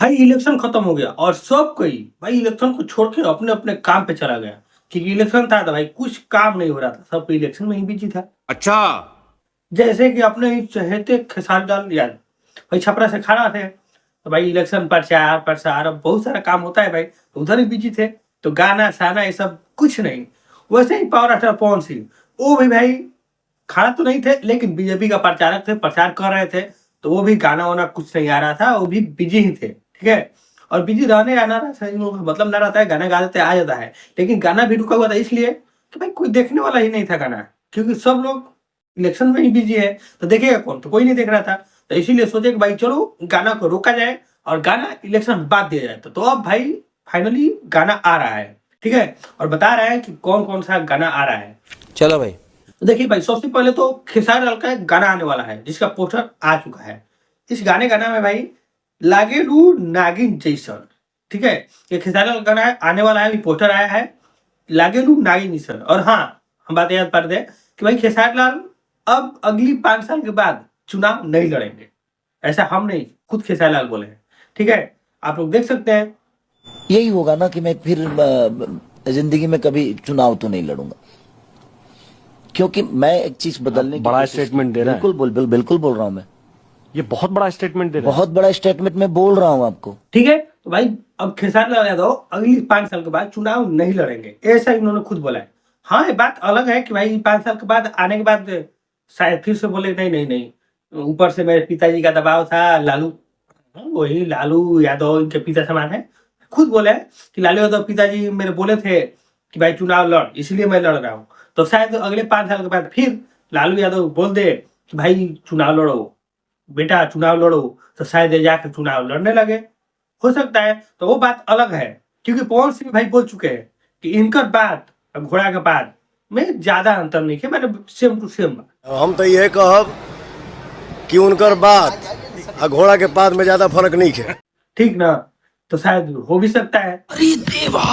भाई इलेक्शन खत्म हो गया और सब कोई भाई इलेक्शन को छोड़ के अपने अपने काम पे चला गया। क्योंकि इलेक्शन था तो भाई कुछ काम नहीं हो रहा था, सब कोई इलेक्शन में ही बिजी था। अच्छा। जैसे कि अपने ही चहेते खेसारी लाल यादव भाई छपरा से खड़ा थे, तो भाई इलेक्शन प्रचार प्रसार अब बहुत सारा काम होता है भाई, तो उधर ही बिजी थे। तो गाना साना ये सब कुछ नहीं। वैसे ही पावर स्टार पवन सिंह, वो भी भाई खड़ा तो नहीं थे लेकिन बीजेपी का प्रचारक थे, प्रचार कर रहे थे। तो वो भी गाना वाना कुछ नहीं आ रहा था, वो भी बिजी ही थे, ठीक है। और बिजी रहने आना रहा मतलब ना रहता है, गाना गा देते आ जाता है। लेकिन गाना भी रुका हुआ था इसलिए कि भाई कोई देखने वाला ही नहीं था गाना, क्योंकि सब लोग इलेक्शन में ही बिजी है। तो देखेगा कौन, तो कोई नहीं देख रहा था। तो इसीलिए सोचे कि भाई चलो गाना को रोका जाए और गाना इलेक्शन बाद दिया जाए। तो अब भाई फाइनली गाना आ रहा है, ठीक है। और बता रहे हैं कि कौन कौन सा गाना आ रहा है। चलो भाई। तो देखिए भाई, सबसे पहले तो खेसारी लाल का एक गाना आने वाला है जिसका पोस्टर आ चुका है। इस गाने का नाम है भाई लागेलू नागिन जैसन, ठीक है। ये खेसारी लाल का गाना आने वाला है, अभी पोस्टर आया है लागेलू नागिन जैसन। और हाँ, हम बात याद कर दें कि भाई खेसारी लाल अब अगली 5 साल के बाद चुनाव नहीं लड़ेंगे, ऐसा हम नहीं, खुद खेसारी लाल बोले हैं, ठीक है। आप लोग देख सकते हैं। यही होगा ना कि मैं फिर जिंदगी में कभी चुनाव तो नहीं लड़ूंगा, क्योंकि मैं एक चीज बदलने की बड़ा कोशिश- स्टेटमेंट दे रहा है। बिल्कुल बोल रहा हूँ मैं। ये बहुत बड़ा स्टेटमेंट दे रहा है। बहुत बड़ा स्टेटमेंट मैं बोल रहा हूँ आपको। ठीक है, तो भाई अब खेसारी लाल यादव अगली 5 साल के बाद चुनाव नहीं लड़ेंगे, ऐसा इन्होंने खुद बोला है। हाँ, ये बात अलग है कि भाई 5 साल के बाद आने के बाद शायद फिर से बोले नहीं नहीं नहीं, ऊपर से मेरे पिताजी का दबाव था, लालू, वही लालू यादव इनके पिता समान है, खुद बोले हैं कि लालू यादव पिताजी मेरे बोले थे कि भाई चुनाव लड़, इसलिए मैं लड़ रहा हूँ। तो शायद अगले 5 साल के बाद फिर लालू यादव बोल दे कि भाई चुनाव लड़ो बेटा, चुनाव लड़ो, तो शायद ये जाकर चुनाव लड़ने लगे, हो सकता है। तो वो बात अलग है, क्योंकि पवन सिंह भाई बोल चुके हैं कि इनकर बात और घोड़ा के बाद में ज्यादा अंतर नहीं है, मैंने सेम टू सेम। हम तो ये कहब कि उनकर बात और घोड़ा के पात में ज्यादा फर्क नहीं है, ठीक ना। तो शायद हो भी सकता है। अरे देवा,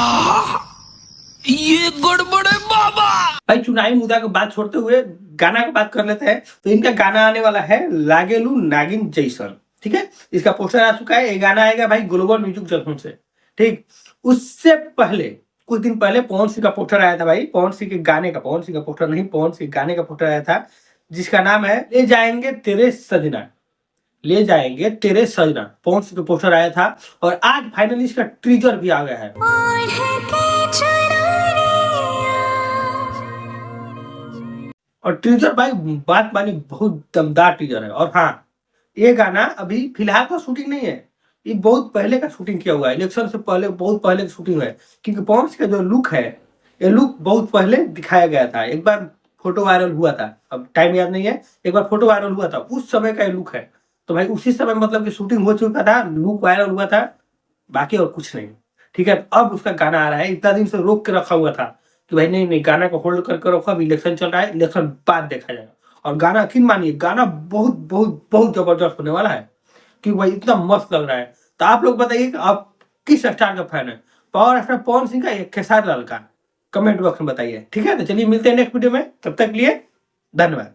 ये गड़बड़ है बाबा। भाई चुनावी मुद्दा की बात छोड़ते हुए गाना की बात कर लेते हैं। तो इनका गाना आने वाला है लागेलू नागिन जैसन, ठीक है। इसका पोस्टर आ चुका है, ये गाना आएगा भाई ग्लोबल म्यूजिक जंक्शन से, ठीक। उससे पहले कुछ दिन पहले पवन सिंह का पोस्टर आया था भाई, पवन सिंह के गाने का, पवन सिंह का पोस्टर नहीं, पवन सिंह गाने का पोस्टर आया था जिसका नाम है ले जाएंगे तेरे सजना, ले जाएंगे तेरे सजना। पवन सिंह का पोस्टर आया था और आज फाइनली इसका ट्रीजर भी आ गया है। और टीजर भाई बात मानी बहुत दमदार टीजर है। और हाँ, ये गाना अभी फिलहाल का शूटिंग नहीं है, ये बहुत पहले का शूटिंग किया हुआ है, इलेक्शन से पहले बहुत पहले की शूटिंग है। क्योंकि पवन सिंह का जो लुक है, ये लुक बहुत पहले दिखाया गया था, एक बार फोटो वायरल हुआ था, अब टाइम याद नहीं है, एक बार फोटो वायरल हुआ था, उस समय का ये लुक है। तो भाई उसी समय मतलब कि शूटिंग हो चुका था, लुक वायरल हुआ था, बाकी और कुछ नहीं, ठीक है। अब उसका गाना आ रहा है, इतना दिन से रोक के रखा हुआ था कि भाई नहीं नहीं, गाना को होल्ड करके रखो, अब इलेक्शन चल रहा है, इलेक्शन बाद देखा जाएगा। और गाना यकीन मानिए, गाना बहुत बहुत बहुत जबरदस्त होने वाला है, क्योंकि भाई इतना मस्त लग रहा है। तो आप लोग बताइए कि आप किस स्टार का फैन है, पावर स्टार पवन सिंह का या खेसारी लाल का, कमेंट बॉक्स में बताइए, ठीक है। तो चलिए मिलते हैं नेक्स्ट वीडियो में, तब तक के लिए धन्यवाद।